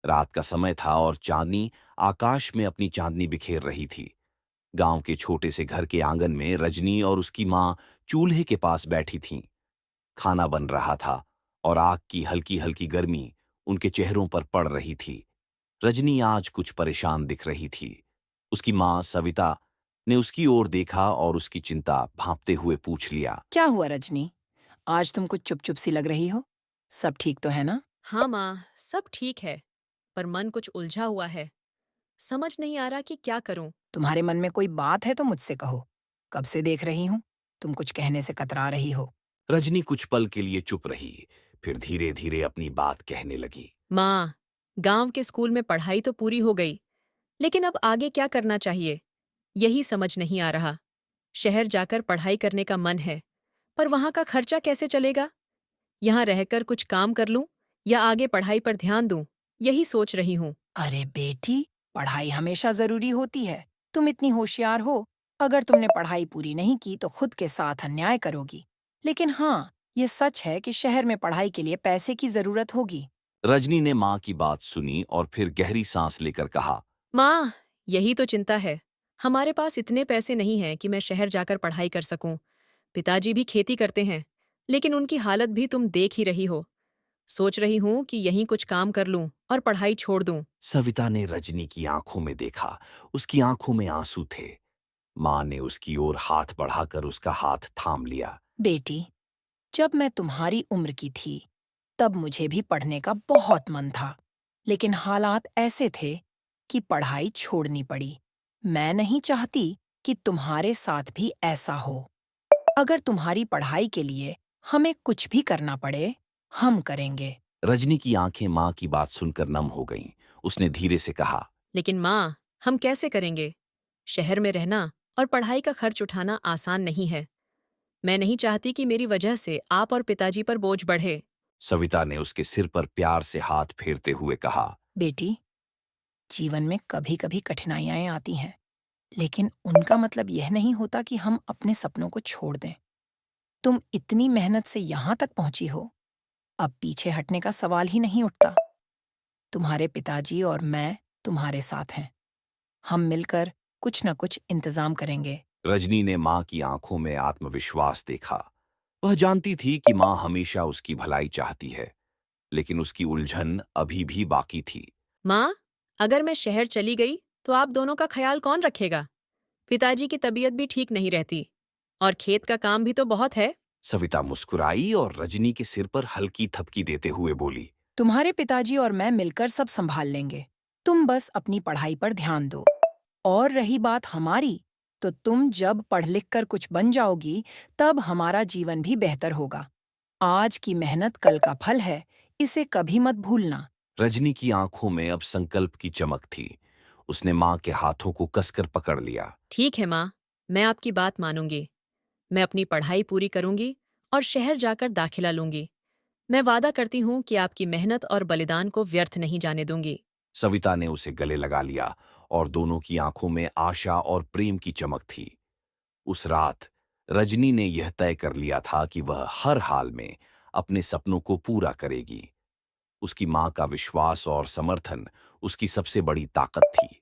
रात का समय था और चांदनी आकाश में अपनी चांदनी बिखेर रही थी। गांव के छोटे से घर के आंगन में रजनी और उसकी माँ चूल्हे के पास बैठी थीं। खाना बन रहा था और आग की हल्की हल्की गर्मी उनके चेहरों पर पड़ रही थी। रजनी आज कुछ परेशान दिख रही थी। उसकी माँ सविता ने उसकी ओर देखा और उसकी चिंता भांपते हुए पूछ लिया। क्या हुआ रजनी? आज तुम कुछ चुप चुप सी लग रही हो। सब ठीक तो है ना? हाँ माँ, सब ठीक है, पर मन कुछ उलझा हुआ है। समझ नहीं आ रहा कि क्या करूं। तुम्हारे मन में कोई बात है तो मुझसे कहो। कब से देख रही हूँ तुम कुछ कहने से कतरा रही हो। रजनी कुछ पल के लिए चुप रही, फिर धीरे धीरे अपनी बात कहने लगी। माँ, गांव के स्कूल में पढ़ाई तो पूरी हो गई, लेकिन अब आगे क्या करना चाहिए, यही समझ नहीं आ रहा। शहर जाकर पढ़ाई करने का मन है, पर वहां का खर्चा कैसे चलेगा? यहाँ रहकर कुछ काम कर लूं या आगे पढ़ाई पर ध्यान दूं, यही सोच रही हूँ। अरे बेटी, पढ़ाई हमेशा जरूरी होती है। तुम इतनी होशियार हो। अगर तुमने पढ़ाई पूरी नहीं की तो खुद के साथ अन्याय करोगी। लेकिन हाँ, ये सच है कि शहर में पढ़ाई के लिए पैसे की जरूरत होगी। रजनी ने माँ की बात सुनी और फिर गहरी सांस लेकर कहा। माँ, यही तो चिंता है। हमारे पास इतने पैसे नहीं हैं कि मैं शहर जाकर पढ़ाई कर सकूं। पिताजी भी खेती करते हैं, लेकिन उनकी हालत भी तुम देख ही रही हो। सोच रही हूँ कि यहीं कुछ काम कर लूं और पढ़ाई छोड़ दूं। सविता ने रजनी की आंखों में देखा। उसकी आंखों में आंसू थे। माँ ने उसकी ओर हाथ बढ़ाकर उसका हाथ थाम लिया। बेटी, जब मैं तुम्हारी उम्र की थी, तब मुझे भी पढ़ने का बहुत मन था। लेकिन हालात ऐसे थे कि पढ़ाई छोड़नी पड़ी। मैं नहीं चाहती कि तुम्हारे साथ भी ऐसा हो। अगर तुम्हारी पढ़ाई के लिए हमें कुछ भी करना पड़े, हम करेंगे। रजनी की आंखें माँ की बात सुनकर नम हो गईं। उसने धीरे से कहा। लेकिन माँ, हम कैसे करेंगे? शहर में रहना और पढ़ाई का खर्च उठाना आसान नहीं है। मैं नहीं चाहती कि मेरी वजह से आप और पिताजी पर बोझ बढ़े। सविता ने उसके सिर पर प्यार से हाथ फेरते हुए कहा। बेटी, जीवन में कभी-कभी कठिनाइयां आती हैं, लेकिन उनका मतलब यह नहीं होता कि हम अपने सपनों को छोड़ दें। तुम इतनी मेहनत से यहाँ तक पहुंची हो, अब पीछे हटने का सवाल ही नहीं उठता। तुम्हारे पिताजी और मैं तुम्हारे साथ हैं। हम मिलकर कुछ न कुछ इंतजाम करेंगे। रजनी ने माँ की आंखों में आत्मविश्वास देखा। वह जानती थी कि माँ हमेशा उसकी भलाई चाहती है, लेकिन उसकी उलझन अभी भी बाकी थी। माँ, अगर मैं शहर चली गई तो आप दोनों का ख्याल कौन रखेगा? पिताजी की तबीयत भी ठीक नहीं रहती और खेत का काम भी तो बहुत है। सविता मुस्कुराई और रजनी के सिर पर हल्की थपकी देते हुए बोली। तुम्हारे पिताजी और मैं मिलकर सब संभाल लेंगे। तुम बस अपनी पढ़ाई पर ध्यान दो। और रही बात हमारी, तो तुम जब पढ़ लिख कर कुछ बन जाओगी, तब हमारा जीवन भी बेहतर होगा। आज की मेहनत कल का फल है, इसे कभी मत भूलना। रजनी की आंखों में अब संकल्प की चमक थी। उसने माँ के हाथों को कसकर पकड़ लिया। ठीक है माँ, मैं आपकी बात मानूंगी। मैं अपनी पढ़ाई पूरी करूंगी और शहर जाकर दाखिला लूंगी। मैं वादा करती हूँ कि आपकी मेहनत और बलिदान को व्यर्थ नहीं जाने दूंगी। सविता ने उसे गले लगा लिया और दोनों की आंखों में आशा और प्रेम की चमक थी। उस रात रजनी ने यह तय कर लिया था कि वह हर हाल में अपने सपनों को पूरा करेगी। उसकी माँ का विश्वास और समर्थन उसकी सबसे बड़ी ताकत थी।